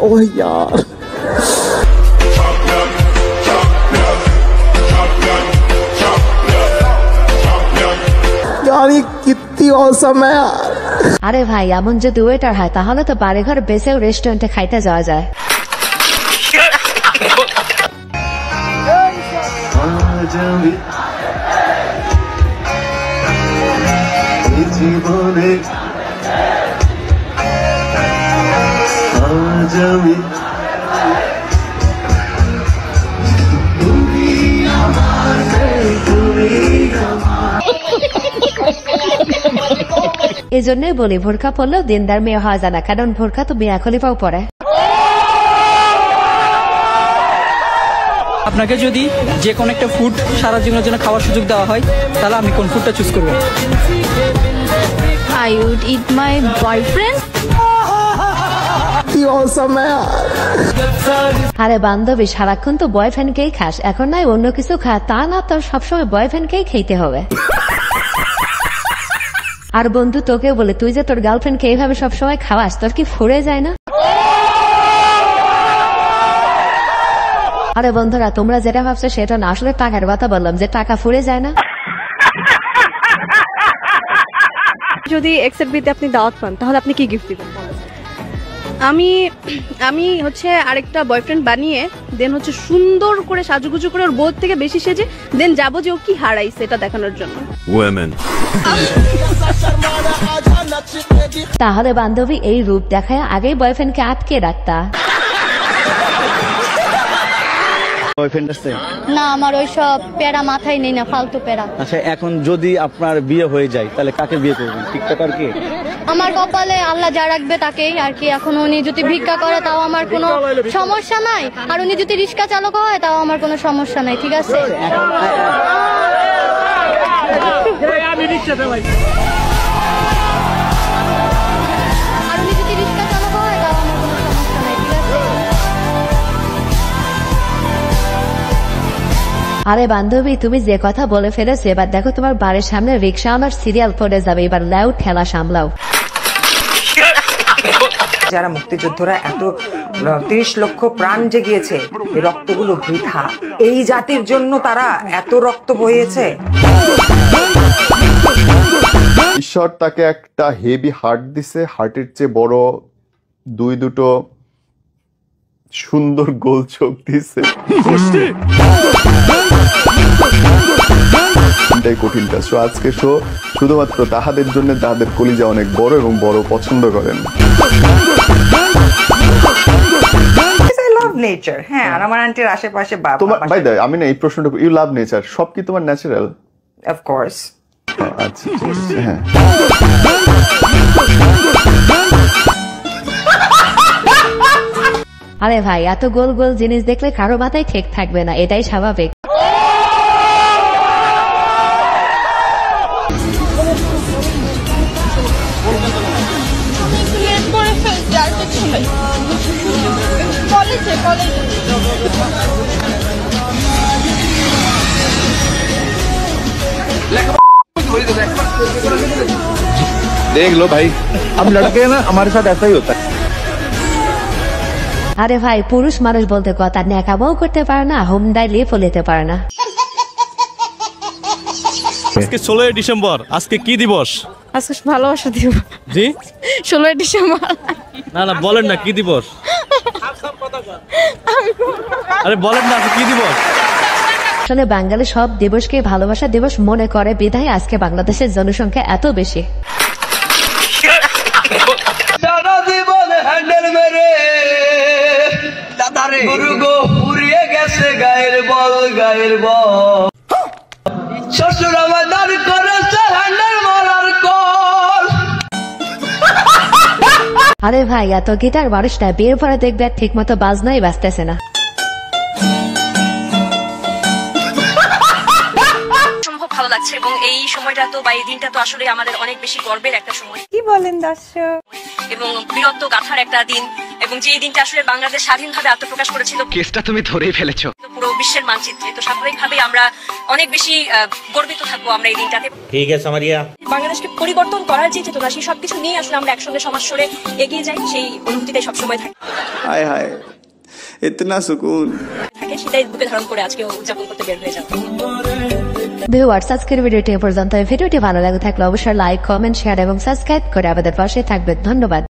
ओह यार यार ये कितनी औसम है यार। আরে ভাই এমন যদি ওয়েটার হয় তাহলে তো বাড়ি ঘর বেসেও রেস্টুরেন্টে খাইতে যাওয়া যায়। এই জন্যই বলি বোরকা পরলেও দিনদার মেয়ে হওয়া যায় না, কারণ বোরকা তো মিয়া খলিফাও পরে। আপনাকে যদি যে কোনো একটা ফুড সারা জীবনের জন্য খাওয়ার সুযোগ দেওয়া হয় তাহলে আপনি কোন ফুডটা চুজ করবেন? I would eat my boyfriend. কি औसम है यार। আরে বান্ধবী সারাক্ষণ তো বয়ফ্রেন্ডকেই খাস, এখন নাই অন্য কিছু খা, তা না তোর সবসময় বয়ফ্রেন্ডকেই খেতে হবে। আর বন্ধু তোকেও বলে তুই যে তোর গার্লফ্রেন্ডকে এইভাবে সবসময় খাওয়াস তোর কি ফুরে যায় না? আরে বন্ধুরা তোমরা যেটা ভাবছো সেটা না, আসলে টাকার কথা বললাম যে টাকা ফুরে যায় না। যদি এক্সের বিতে আপনি দাওয়াত পান তাহলে আপনি কি গিফট দিবেন? আমি হচ্ছে আরেকটা বয়ফ্রেন্ড বানিয়ে দেন হচ্ছে সুন্দর করে সাজুগুজু করে ওর বউ থেকে বেশি সেজে দেন যাবো যে ও কি হারাইছে এটা দেখানোর জন্য। তাহলে বান্ধবী এই রূপ দেখায় আগেই বয়ফ্রেন্ডকে আটকে রাখতা। বয়ফ্রেন্ড আছে? না আমার ওইসব প্যারা মাথায় নেই না, ফালতু প্যারা। আচ্ছা এখন যদি আপনার বিয়ে হয়ে যায় তাহলে কাকে বিয়ে করবেন? টিকটকার কে? আমার কপালে আল্লাহ যা রাখবে তাকেই আর কি। এখন উনি যদি ভিক্ষা করে তাও আমার কোনো সমস্যা নাই, আর উনি যদি রিক্সা চালক হয় তাও আমার কোনো সমস্যা নাই, ঠিক আছে? আমি রিক্সা চালাই। আর উনি যদি রিক্সা চালক হয় তাও আমার কোনো সমস্যা নাই, ঠিক আছে? আরে বান্ধবী তুমি যে কথা বলে ফেলেছো, এবার দেখো তোমার বাড়ির সামনে রিক্সা আমার সিরিয়াল পড়ে যাবে, এবার লাউ ঠেলা সামলাও। যারা মুক্তিযোদ্ধারা এত 30 লক্ষ প্রাণ যে গিয়েছে, এই রক্তগুলো বৃথা। এই জাতির জন্য তারা এত রক্ত বইয়েছে। ঈশ্বর তাকে একটা হেভি হার্ট দিছে, হার্টের চেয়ে বড় দুটো সুন্দর গোল চোখ দিছে। কঠিন কাজ। আজকে শো শুধুমাত্র তাহাদের জন্য তাহাদের কলিজা অনেক বড় এবং বড় পছন্দ করেন। নেচার, হ্যাঁ, আর আমার আন্টির আশেপাশে তোমার ভাই দা আমি না এই প্রশ্নটা, ইউ লাভ নেচার, সব কি তোমার ন্যাচারাল? Of course. আচ্ছা হ্যাঁ। আরে ভাই এত গোল গোল জিনিস দেখলে কারো মাথায় ঠিক থাকবে না, এটাই স্বাভাবিক। देख लो भाई, हम लड़के हैं ना, हमारे साथ ऐसा ही होता है। আরে ভাই পুরুষ মানুষ বলতে কথা ন্যাকামও করতে পারে না, হোমডাই লিপও নিতে পারে না। আজকে 16 ডিসেম্বর, আজকে কি দিবস? আজকে ভালোবাসা দিবস। জি 16 ডিসেম্বর। না না বলেন না কি দিবস? আরে বলেন না কি দিবস? আসলে বাঙালি সব দিবসকে ভালোবাসা দিবস মনে করে, বিধায় আজকে বাংলাদেশের জনসংখ্যা এত বেশি। সারা জীবন হ্যান্ডেল মেরে দাদারে গুরুগো পুড়িয়ে গেছে গায়ের বল, গায়ের বল। শ্বশুর আমার দাঁড় করেছে হ্যান্ডেল মারার কল। আরে ভাই এত গিটার বারিশ না, বিয়ের পরে দেখবে ঠিক মতো বাজনাই বাজতেছে না। ভালো লাগছে এবং এই সময়টা তো বা এই দিনটা তো আসলে আমাদের অনেক বেশি গর্বের একটা সময়। কি বলেন দর্শক? এবং বীরত্ব গাথার একটা দিন এবং যে এই দিনটা আসলে বাংলাদেশ স্বাধীনভাবে আত্মপ্রকাশ করেছিল, কেসটা তুমি ধরেই ফেলেছো পুরো বিশ্বের মানচিত্রে। তো স্বাভাবিকভাবে আমরা অনেক বেশি গর্বিত থাকবো আমরা এই দিনটাতে। ঠিক আছে মারিয়া। বাংলাদেশকে পরিবর্তন করার যে চেতনা, সেই সবকিছু নিয়ে আসলে আমরা একসঙ্গে সমাজ সরে এগিয়ে যাই, সেই অনুভূতিটাই সবসময় থাকে। हाय हाय इतना सुकून। সেটাই বুকে ধারণ করে আজকে উদযাপন করতে বের হয়ে যাবো। ভিউয়ার্স, আজকের ভিডিওটি এ পর্যন্ত। ভিডিওটি ভালো লাগে থাকলে অবশ্যই লাইক, কমেন্ট, শেয়ার এবং সাবস্ক্রাইব করে আমাদের পাশে থাকবেন। ধন্যবাদ।